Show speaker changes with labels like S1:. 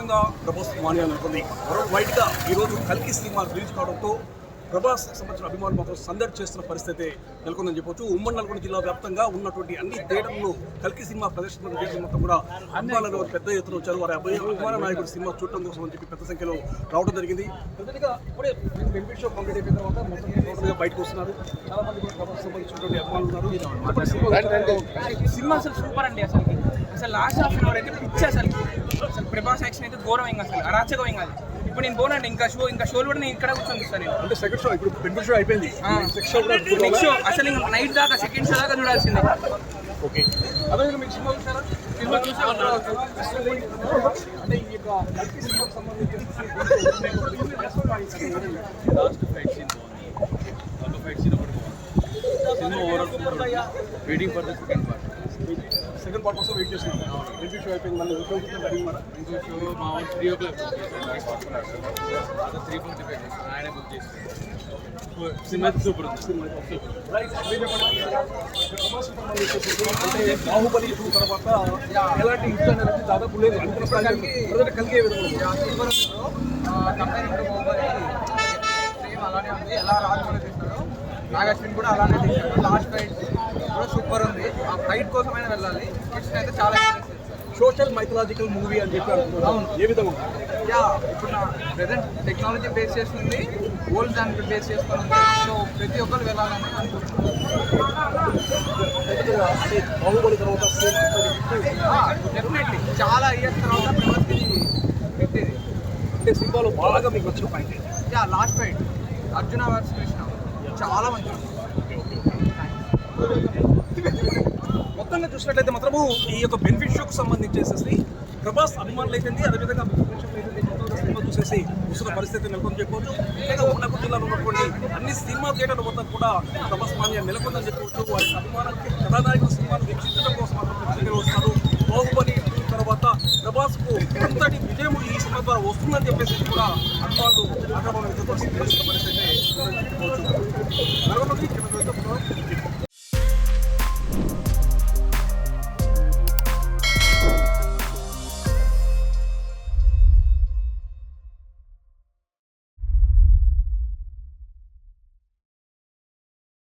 S1: విధంగా ప్రభాస్ మానియా నెలకొంది. వరల్డ్ వైడ్గా ఈరోజు కల్కి సినిమా రిలీజ్ కావడంతో ప్రభాస్ సంబంధించిన అభిమానులు మాత్రం సందడి చేస్తున్న పరిస్థితి నెలకొందని చెప్పొచ్చు. ఉమ్మడి నల్గొండ జిల్లా వ్యాప్తంగా ఉన్నటువంటి అన్ని థియేటర్లలో కల్కి సినిమా ప్రదర్శన థియేటర్ మొత్తం కూడా అభిమానులు పెద్ద ఎత్తున వచ్చారు. వారి అభిమాన నాయకుడు సినిమా చూడటం కోసం అని చెప్పి పెద్ద సంఖ్యలో రావడం జరిగింది. ప్రతిగా ఇప్పుడే బెనిఫిట్ షో కంప్లీట్ అయిపోయిన తర్వాత మొత్తం టోటల్గా బయటకు వస్తున్నారు. చాలా మంది కూడా ప్రభాస్ సంబంధించినటువంటి అభిమానులు ఉన్నారు.
S2: సినిమా అసలు సూపర్ అండి. అసలు లాస్ట్ హాఫ్ అన్ అవర్ అయితే పిచ్చి. అసలు ప్రభాస్ యాక్షన్ అయితే ఘోరం, ఇంకా అసలు అరాచకం కాదు. ఇప్పుడు నేను పోనండి, ఇంకా షోలు కూడా నేను ఇక్కడ కూర్చొని చూస్తాను. నేను
S1: అంటే సెకండ్ షో ఇప్పుడు బెనిఫిట్ షో అయిపోయింది.
S2: నెక్స్ట్ షో అసలు ఇంకా నైట్ దాకా సెకండ్ షో దాకా చూడాల్సిందే.
S1: ఓకే, అదే మీకు సినిమా చూసారా? సినిమా అంటే ఈ యొక్క కల్కి సినిమాకి సంబంధించి
S3: లాస్ట్ ఫైట్ సీన్ బాగుంది. ఒక ఫైట్ సీన్ ఒకటి బాగుంది. Cinema overall waiting for the
S1: second part కోసం వెయిట్ చేస్తున్నాను. బెనిఫిట్ షో అయిపోయింది. మళ్ళీ
S3: ఇంకో షో మా 3 o'clock 3:45 ఆయన బుక్ చేసి సినిమా సూపర్ ఉంది.
S1: అంటే బాహుబలి 2 తర్వాత ఎలాంటి హిట్ అనేది దాదాపు లేదు అనుకున్న కలిగే విధంగా
S4: అలానే ఉంది. ఎలా రాజమౌళి తీస్తాడో నాగార్జున కూడా అలానే తీస్తాడు. లాస్ట్ ఫైట్ కూడా సూపర్ ఉంది. ఆ ఫైట్ కోసమైనా వెళ్ళాలి. కిడ్స్ అయితే చాలా ఇంట్రెస్ట్.
S1: సోషల్ మైథలాజికల్ మూవీ అని చెప్పి
S4: అవును.
S1: ఏ విధంగా
S4: యా, ఇప్పుడు నా ప్రజెంట్ టెక్నాలజీ బేస్ చేస్తుంది, ఓల్డ్ దాన్ని బేస్ చేసుకొని ఉంది. సో ప్రతి ఒక్కరు వెళ్ళాలని అనుకుంటున్నాను.
S1: అంటే బాహుబలి తర్వాత
S4: డెఫినెట్లీ చాలా ఇయర్స్ తర్వాత ప్రభాస్కి పెట్టేది.
S1: అంటే సినిమాలో బాగా మీకు వచ్చిన point
S4: yeah, last fight Arjuna versus Krishna చాలా మంచిది.
S1: మొత్తంగా చూసినట్లయితే మాత్రము ఈ యొక్క బెనిఫిట్ షోకు సంబంధించేసేసి ప్రభాస్ అభిమానులు అయిపోయింది. అదేవిధంగా సినిమా చూసేసి వస్తున్న పరిస్థితి నెలకొని చెప్పవచ్చు. ముఖ్యంగా ఉన్నప్పుడు జిల్లాలో ఉన్నటువంటి అన్ని సినిమా థియేటర్లు మొత్తం కూడా ప్రభాస్ మాన్య నెలకొందని చెప్పవచ్చు. వారి అభిమానానికి కథానాయకుల సినిమాను వీక్షించడం కోసం మాత్రం వస్తారు. బాహుబలి 2 తర్వాత ప్రభాస్కు అంతటి విజయం ఈ సినిమా ద్వారా వస్తుందని చెప్పేసి కూడా అభిమానులు ఆగ్రహం వ్యక్తపరుస్తున్న పరిస్థితి